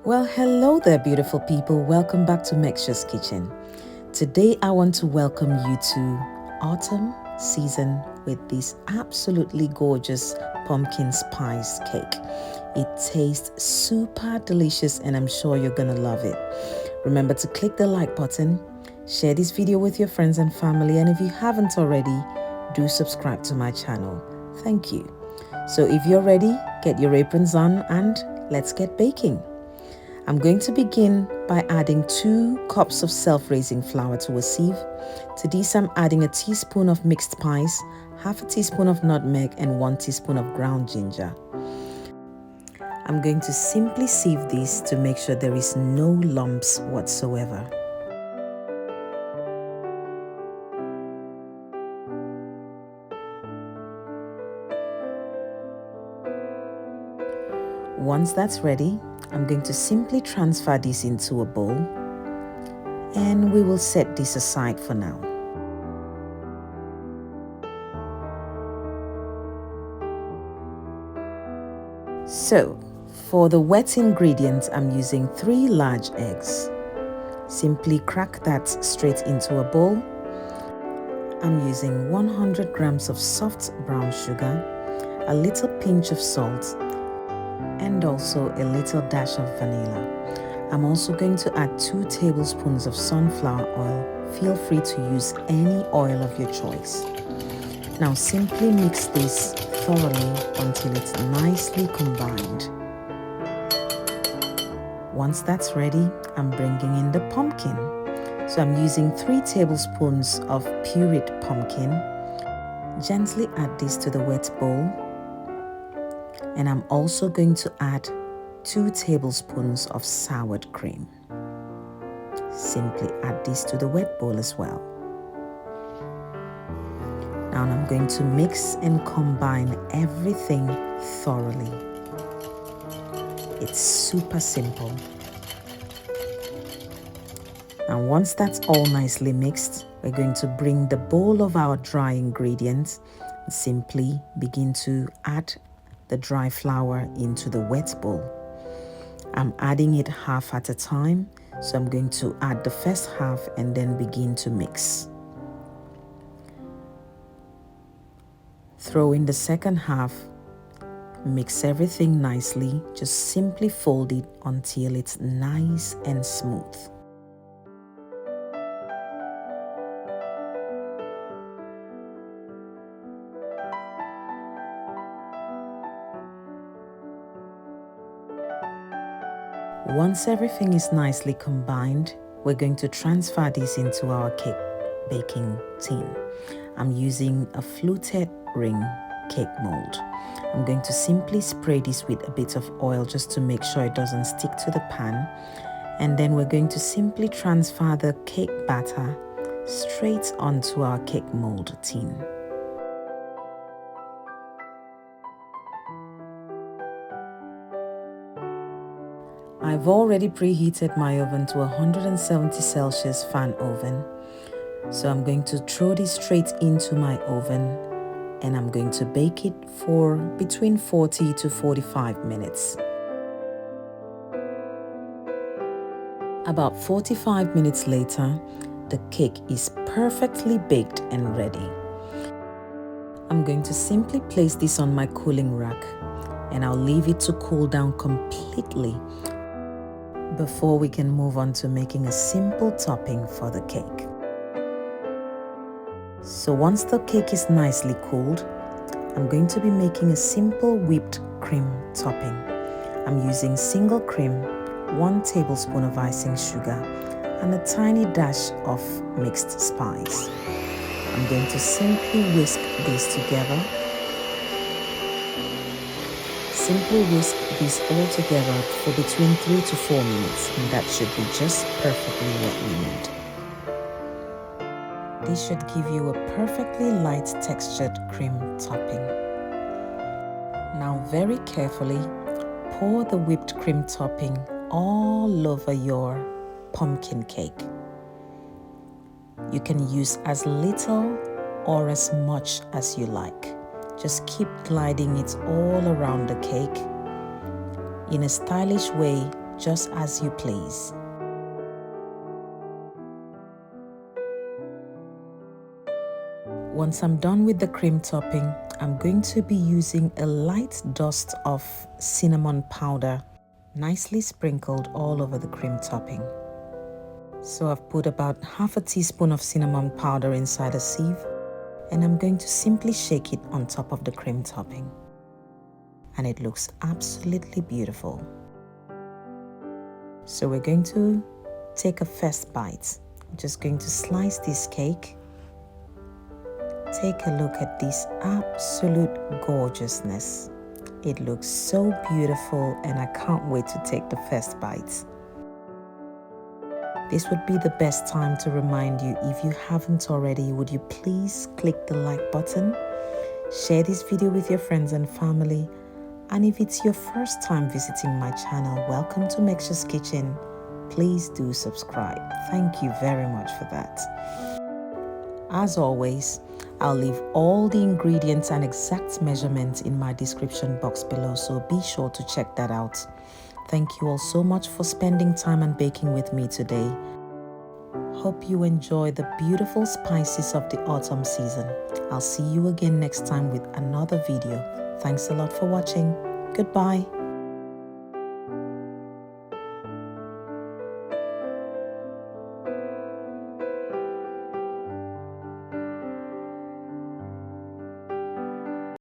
Well, hello there, beautiful people. Welcome back to Megshaw's Kitchen. Today, I want to welcome you to autumn season with this absolutely gorgeous pumpkin spice cake. It tastes super delicious, and I'm sure you're gonna love it. Remember to click the like button, share this video with your friends and family, and if you haven't already, do subscribe to my channel. Thank you. So if you're ready, get your aprons on and let's get baking. I'm going to begin by adding 2 cups of self-raising flour to a sieve. To this, I'm adding a teaspoon of mixed spice, half a teaspoon of nutmeg, and 1 teaspoon of ground ginger. I'm going to simply sieve this to make sure there is no lumps whatsoever. Once that's ready, I'm going to simply transfer this into a bowl and we will set this aside for now. So, for the wet ingredients, I'm using 3 large eggs. Simply crack that straight into a bowl. I'm using 100 grams of soft brown sugar, a little pinch of salt, and also a little dash of vanilla. I'm also going to add 2 tablespoons of sunflower oil. Feel free to use any oil of your choice. Now simply mix this thoroughly until it's nicely combined. Once that's ready, I'm bringing in the pumpkin. So I'm using 3 tablespoons of pureed pumpkin. Gently add this to the wet bowl. And I'm also going to add 2 tablespoons of sour cream. Simply add this to the wet bowl as well. Now I'm going to mix and combine everything thoroughly. It's super simple. Now once that's all nicely mixed, we're going to bring the bowl of our dry ingredients and simply begin to add the dry flour into the wet bowl. I'm adding it half at a time, so I'm going to add the first half and then begin to mix. Throw in the second half, mix everything nicely, just simply fold it until it's nice and smooth. Once everything is nicely combined, we're going to transfer this into our cake baking tin. I'm using a fluted ring cake mold. I'm going to simply spray this with a bit of oil just to make sure it doesn't stick to the pan. And then we're going to simply transfer the cake batter straight onto our cake mold tin. I've already preheated my oven to 170 Celsius fan oven. So I'm going to throw this straight into my oven and I'm going to bake it for between 40 to 45 minutes. About 45 minutes later, the cake is perfectly baked and ready. I'm going to simply place this on my cooling rack and I'll leave it to cool down completely before we can move on to making a simple topping for the cake. So once the cake is nicely cooled, I'm going to be making a simple whipped cream topping. I'm using single cream, 1 tablespoon of icing sugar, and a tiny dash of mixed spice. I'm going to simply whisk this together. Simply whisk this all together for between 3 to 4 minutes, and that should be just perfectly what you need. This should give you a perfectly light textured cream topping. Now very carefully pour the whipped cream topping all over your pumpkin cake. You can use as little or as much as you like. Just keep gliding it all around the cake. In a stylish way, just as you please. Once I'm done with the cream topping, I'm going to be using a light dust of cinnamon powder, nicely sprinkled all over the cream topping. So I've put about half a teaspoon of cinnamon powder inside a sieve, and I'm going to simply shake it on top of the cream topping. And it looks absolutely beautiful. So we're going to take a first bite. I'm just going to slice this cake. Take a look at this absolute gorgeousness. It looks so beautiful, and I can't wait to take the first bite. This would be the best time to remind you, if you haven't already, would you please click the like button, share this video with your friends and family, and if it's your first time visiting my channel, welcome to Megshaw's Kitchen. Please do subscribe. Thank you very much for that. As always, I'll leave all the ingredients and exact measurements in my description box below, so be sure to check that out. Thank you all so much for spending time and baking with me today. Hope you enjoy the beautiful spices of the autumn season. I'll see you again next time with another video. Thanks a lot for watching. Goodbye.